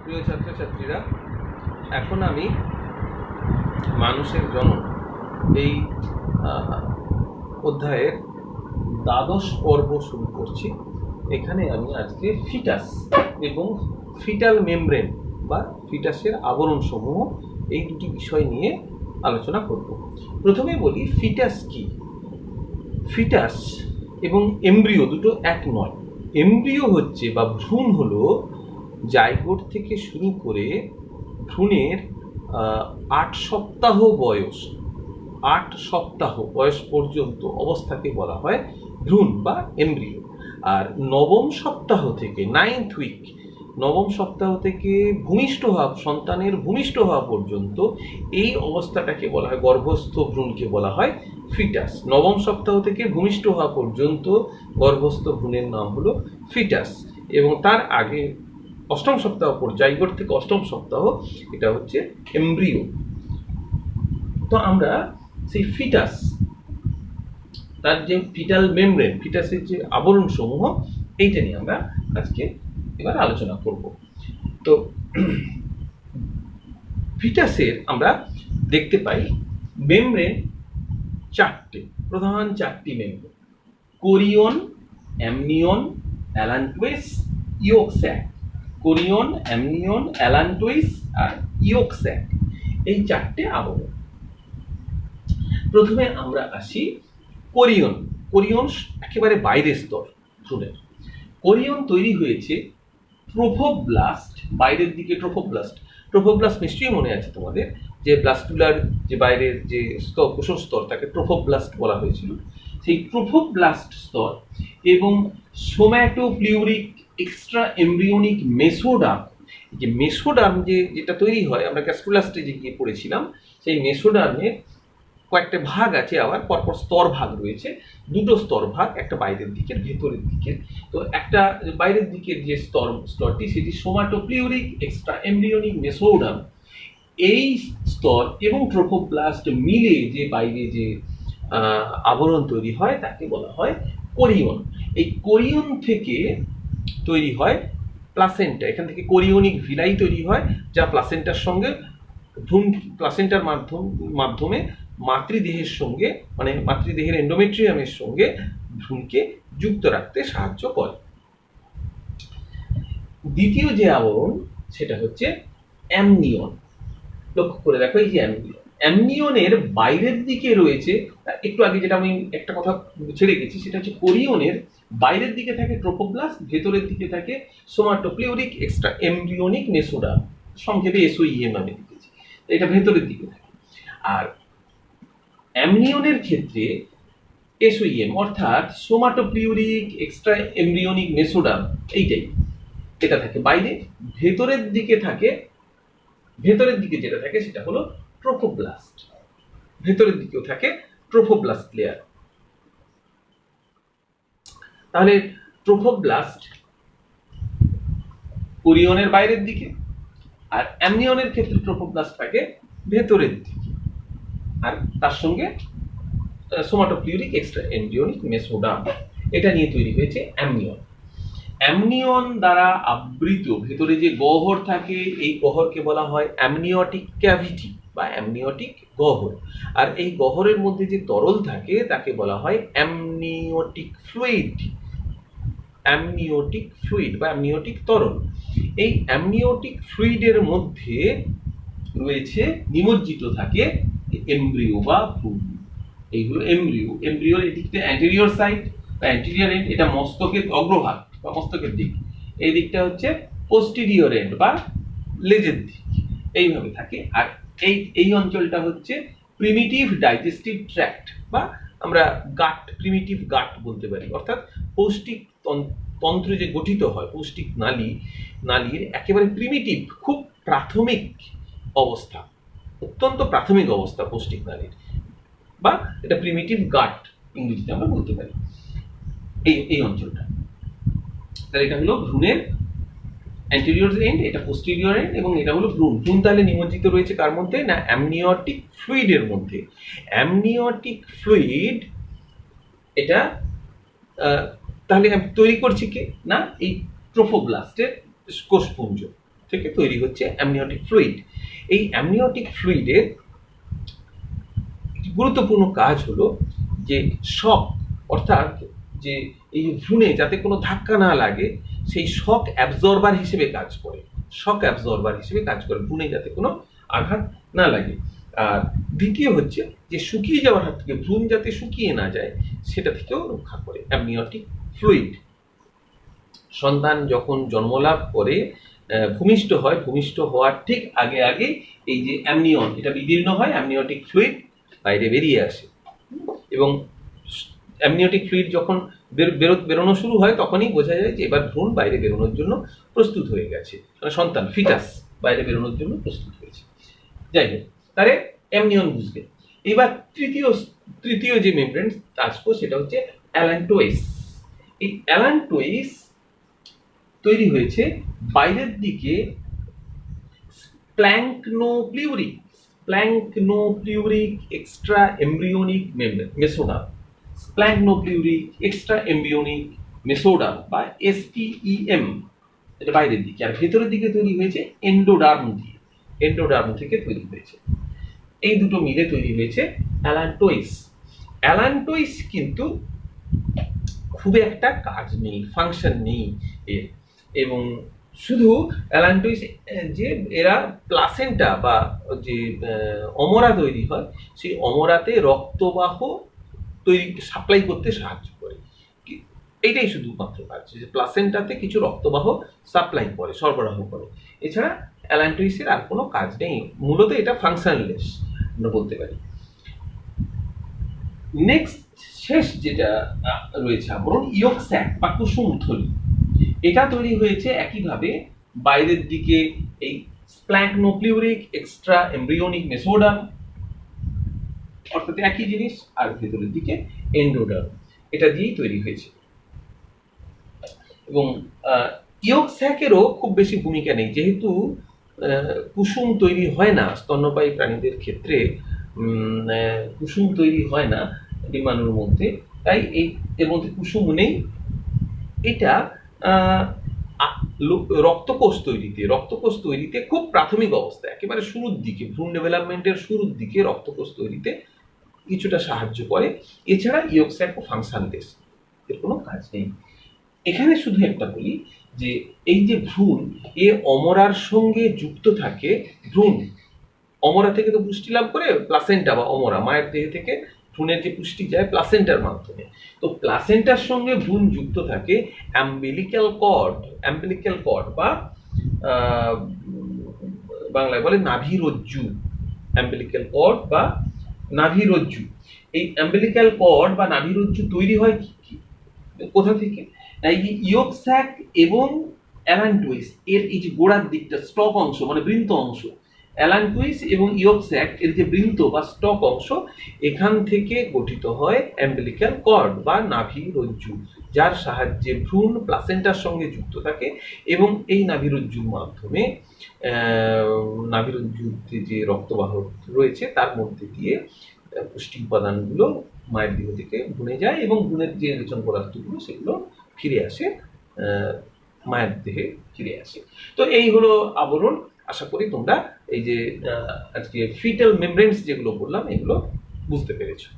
প্রিয় ছাত্রছাত্রীরা, এখন আমি মানুষের জনন এই অধ্যায়ের দ্বাদশ পর্ব শুরু করছি। এখানে আমি আজকে ফিটাস এবং ফিটাল মেমব্রেন বা ফিটাসের আবরণ সমূহ এই দুটি বিষয় নিয়ে আলোচনা করব। প্রথমে বলি ফিটাস কি। ফিটাস এবং এমব্রিও দুটো এক নয়। এমব্রিও হচ্ছে বা ভ্রূণ হলো জাইগোট থেকে শুরু করে ভ্রূণের 8 সপ্তাহ বয়স, 8 সপ্তাহ বয়স পর্যন্ত অবস্থাকে বলা হয় ভ্রূণ বা এমব্রিও। আর নবম সপ্তাহ থেকে 9th উইক, নবম সপ্তাহ থেকে ভূমিষ্ঠ হওয়া, সন্তানের ভূমিষ্ঠ হওয়া পর্যন্ত এই অবস্থাটাকে বলা হয়, গর্ভস্থ ভ্রূণকে বলা হয় ফিটাস। নবম সপ্তাহ থেকে ভূমিষ্ঠ হওয়া পর্যন্ত গর্ভস্থ ভ্রূণের নাম হলো ফিটাস, এবং তার আগে অষ্টম সপ্তাহ পর, জাইগোট থেকে অষ্টম সপ্তাহ, এটা হচ্ছে এমব্রিও। তো আমরা সেই ফিটাস, তার যে ফিটাল মেমব্রেন, ফিটাসের যে আবরণ সমূহ, এইটা নিয়ে আমরা আজকে এবার আলোচনা করব। তো ফিটাসের আমরা দেখতে পাই মেমব্রেন চারটে, প্রধান চারটি membrane: chorion, amnion, allantois, yolk sac. Chorion, amnion, allantois আর ইয়োক স্যাক, এই চারটে আবরণ। প্রথমে আমরা আসি কোরিয়ন। কোরিয়ন একেবারে বাইরের স্তর ভ্রূণের। কোরিয়ন তৈরি হয়েছে ট্রোফোব্লাস্ট, বাইরের দিকে ট্রোফোব্লাস্ট। ট্রোফোব্লাস্ট নিশ্চয়ই মনে আছে তোমাদের, যে ব্লাস্টুলার যে বাইরের যে স্তর, কোষণ স্তর, তাকে ট্রোফোব্লাস্ট বলা হয়েছিল। সেই ট্রোফোব্লাস্ট স্তর এবং সোম্যাটোপ্লিউরিক এক্সট্রা এমব্রিওনিক মেসোডার্ম, যে মেসোডার্ম যেটা তৈরি হয়, আমরা গ্যাস্ট্রোলা স্টেজে গিয়ে পড়েছিলাম, সেই মেসোডার্মের কয়েকটা ভাগ আছে, আবার পরপর স্তর ভাগ রয়েছে, দুটো স্তর ভাগ, একটা বাইরের দিকের, ভেতরের দিকের। তো একটা বাইরের দিকের যে স্তরটি, সেটি সোমাটোপ্লিউরিক এক্সট্রা এমব্রিওনিক মেসোডার্ম। এই স্তর এবং ট্রোফোপ্লাস্ট মিলে যে বাইরে যে আবরণ তৈরি হয়, তাকে বলা হয় কোরিয়ন। এই কোরিয়ন থেকে তৈরি হয় প্লাসেন্টা। এখান থেকে কোরিয়নিক ভিলাই তৈরি হয়, যা প্লাসেন্টার সঙ্গে ভ্রূণ, প্লাসেন্টার মাধ্যমে মাতৃদেহের সঙ্গে, মানে মাতৃদেহের এন্ডোমেট্রিয়ামের সঙ্গে ভ্রূণকে যুক্ত রাখতে সাহায্য করে। দ্বিতীয় যে আবরণ, সেটা হচ্ছে অ্যামনিয়ন। লক্ষ্য করে দেখো, এই যে অ্যামনিয়ন, অ্যামনিয়নের বাইরের দিকে রয়েছে, একটু আগে যেটা আমি একটা কথা ছেড়ে গেছি, সেটা হচ্ছে কোরিয়নের বাইরের দিকে থাকে ট্রোফোব্লাস্ট, ভেতরের দিকে থাকে সোমাটোপ্লিউরিক এক্সট্রা এমব্রিওনিক মেসোডার্ম, সংক্ষেপে এসওইএম আমি লিখেছি। এটা ভেতরের দিকে থাকে। আর অ্যামনিয়নের ক্ষেত্রে এসওইএম অর্থাৎ সোমাটোপ্লিউরিক এক্সট্রা এমব্রিওনিক মেসোডার্ম, এইটাই, এটা থাকে বাইরে। ভেতরের দিকে থাকে, ভেতরের দিকে যেটা থাকে সেটা হলো ট্রোফোব্লাস্ট। ভেতরের দিকেও থাকে ট্রোফোব্লাস্ট লেয়ার। তাহলে ট্রোফোব্লাস্ট কোরিয়নের বাইরের দিকে, আর অ্যামনিয়নের ক্ষেত্রে ট্রোফোব্লাস্ট থাকে ভেতরের দিকে, আর তার সঙ্গে সোমাটোপ্লিউরিক এক্সট্রা এমব্রিওনিক মেসোডার্ম, এটা নিয়ে তৈরি হয়েছে অ্যামনিয়ন। অ্যামনিয়ন দ্বারা আবৃত ভেতরে যে গহ্বর থাকে, এই গহ্বরকে বলা হয় অ্যামনিওটিক ক্যাভিটি বা অ্যামনিওটিক গহ্বর। আর এই গহ্বরের মধ্যে যে তরল থাকে, তাকে বলা হয় অ্যামনিওটিক ফ্লুইড। অ্যামনিওটিক ফ্লুইড বা অ্যামনিওটিক তরল। এই অ্যামনিওটিক ফ্লুইডের মধ্যে রয়েছে, নিমজ্জিত থাকে এমব্রিও বা ভ্রূণ। এইগুলো এমব্রিও। এমব্রিওর এদিকটা অ্যান্টেরিয়র সাইড বা অ্যান্টেরিয়র এন্ড, এটা মস্তকের অগ্রভাগ বা মস্তকের দিক। এই দিকটা হচ্ছে পোস্টেরিয়র এন্ড বা লেজের দিক, এইভাবে থাকে। আর এই অঞ্চলটা হচ্ছে প্রিমিটিভ ডাইজেস্টিভ ট্র্যাক্ট, বা আমরা গাট, প্রিমিটিভ গাট বলতে পারি, অর্থাৎ পৌষ্টিক তন্ত্র যে গঠিত হয়, পৌষ্টিক নালীর একেবারে প্রিমিটিভ, খুব প্রাথমিক অবস্থা, অত্যন্ত প্রাথমিক অবস্থা পৌষ্টিক নালীর, বা এটা প্রিমিটিভ গাট ইংরেজিতে আমরা বলতে পারি, এই অঞ্চলটা। তাহলে এটা হলো ভ্রূণের অ্যান্টেরিয়র এন্ড, এটা পোস্টেরিয়র এন্ড, এবং এটা হলো ভ্রূণ। ভ্রূণ তাহলে নিমজ্জিত রয়েছে কার মধ্যে? না, অ্যামনিওটিক ফ্লুইডের মধ্যে। অ্যামনিওটিক ফ্লুইড এটা তাহলে তৈরি করছে কে? না, এই ট্রোফোব্লাস্টের কোষপুঞ্জ। থেকে তৈরি হচ্ছে অ্যামনিওটিক ফ্লুইড। এই অ্যামনিওটিক ফ্লুইডের গুরুত্বপূর্ণ কাজ হলো যে শক, অর্থাৎ যে এই ভ্রূণে যাতে কোনো ধাক্কা না লাগে সেই শক অ্যাবজর্বার হিসেবে কাজ করে, শক অ্যাবজর্বার হিসেবে কাজ করে, ভ্রূণে যাতে কোনো আঘাত না লাগে। আর দ্বিতীয় হচ্ছে যে শুকিয়ে যাওয়ার হাত থেকে ভ্রূণ যাতে শুকিয়ে না যায় সেটা থেকেও রক্ষা করে অ্যামনিওটিক ফ্লুইড। সন্তান যখন জন্মলাভ করে ভূমিষ্ঠ হয়, ভূমিষ্ঠ হওয়ার ঠিক আগে আগে এই যে অ্যামনিয়ন এটা বিদীর্ণ হয়, অ্যামনিওটিক ফ্লুইড বাইরে বেরিয়ে আসে এবং অ্যামনিওটিক ফ্লুইড যখন বেরোনো শুরু হয় তখনই বোঝা যায় যে এবার ভ্রূণ বাইরে বেরোনোর জন্য প্রস্তুত হয়ে গেছে, মানে সন্তান ফিটাস বাইরে বেরোনোর জন্য প্রস্তুত হয়েছে। যাই হোক, তাহলে অ্যামনিয়ন বুঝলে। এবার তৃতীয় যে মেমব্রেন আসবো সেটা হচ্ছে অ্যালান্টোয়েস। এই অ্যালান্টোয়েস তৈরি হয়েছে বাইরের দিকে স্প্ল্যাঙ্কনোপ্লিউরিক এক্সট্রা এমব্রিওনিক মেসোডাম, স্প্ল্যাঙ্কনোপ্লিউরিক এক্সট্রা এমব্রিওনিক মেসোডাম বা STEM, এটা বাইরের দিকে। আর ভেতরের দিকে তৈরি হয়েছে এন্ডোডার্ম দিয়ে, এন্ডোডার্ম থেকে তৈরি হয়েছে। এই দুটো মিলে তৈরি হয়েছে অ্যালান্টোইস। অ্যালান্টোইস কিন্তু খুব একটা কাজ নেই, ফাংশন নেই এর, এবং শুধু অ্যালান্টোইস যে এরা প্লাসেন্টা বা যে অমরা তৈরি হয় সেই অমরাতে রক্তবাহ তৈরি সাপ্লাই করতে সাহায্য করে, এইটাই শুধুমাত্র কাজ, যে প্লাসেন্টাতে কিছু রক্তবাহ সাপ্লাই করে, সরবরাহ করে। এছাড়া অ্যালান্টোইসের আর কোনো কাজ নেই, মূলত এটা ফাংশনলেস আমরা বলতে পারি। নেক্সট শেষ যেটা রয়েছে আবরণ, ইয়ক স্যাক বা কুসুম থলি। এটা তৈরি হয়েছে একইভাবে বাইরের দিকে এই স্প্ল্যাঙ্কনোপ্লিউরিক এক্সট্রা এমব্রিওনিক মেসোডাম, অর্থাৎ একই জিনিস, আর ভেতরের দিকে এন্ডোডার্ম, এটা দিয়েই তৈরি হয়েছে। এবং ইয়ক স্যাকেরও খুব বেশি ভূমিকা নেই, যেহেতু কুসুম তৈরি হয় না স্তন্যপায়ী প্রাণীদের ক্ষেত্রে, কুসুম তৈরি হয় না ডিম্বাণুর মধ্যে, তাই এর মধ্যে কুসুম নেই। এটা রক্তকোষ তৈরিতে খুব প্রাথমিক অবস্থা, একেবারে শুরুর দিকে, ভ্রূণ ডেভেলপমেন্টের শুরুর দিকে রক্তকোষ তৈরিতে কিছুটা সাহায্য করে। এছাড়া ইয়ক স্যাক ও ফাংশনলেস, এর কোনো কাজ নেই। এখানে শুধু একটা বলি যে এই যে ভ্রূণ, এ অমরার সঙ্গে যুক্ত থাকে। ভ্রূণ অমরা থেকে তো পুষ্টি লাভ করে প্লাসেন্টা বা অমরা, মায়ের দেহ থেকে ভ্রূণের যে পুষ্টি যায় প্লাসেন্টার মাধ্যমে, তো প্লাসেন্টার সঙ্গে ভ্রূণ যুক্ত থাকে অ্যাম্বিলিক্যাল কর্ড বা বাংলায় বলে নাভিরজ্জু, অ্যাম্বিলিক্যাল কর্ড বা নাভিরজ্জু। এই অ্যাম্বিলিক্যাল কর্ড বা নাভিরজ্জু তৈরি হয় কোথা থেকে? এই যে ইয়ক স্যাক এবং অ্যালান্টোইস এর এই যে গোড়ার দিকটা, স্টক অংশ মানে বৃন্ত অংশ, অ্যালান্টোইস এবং ইয়ক স্যাক এর যে বৃন্ত বা স্টক অংশ, এখান থেকে গঠিত হয় অ্যাম্বিলিক্যাল কর্ড বা নাভিরজ্জু, যার সাহায্যে ভ্রূণ প্লাসেন্টার সঙ্গে যুক্ত থাকে এবং এই নাভিরজ্জুর মাধ্যমে নাভিরজ্জুতে যে রক্তবাহ রয়েছে তার মধ্যে দিয়ে পুষ্টি উপাদানগুলো মায়ের দেহ থেকে ভ্রূণে যায় এবং ভ্রূণের যে রেচন পদার্থগুলো সেগুলো ফিরে আসে, মায়ের দেহে ফিরে আসে। তো এই হলো আবরণ। আশা করি তোমরা এই যে আজকে ফিটাল মেমব্রেনস যেগুলো বললাম এগুলো বুঝতে পেরেছো।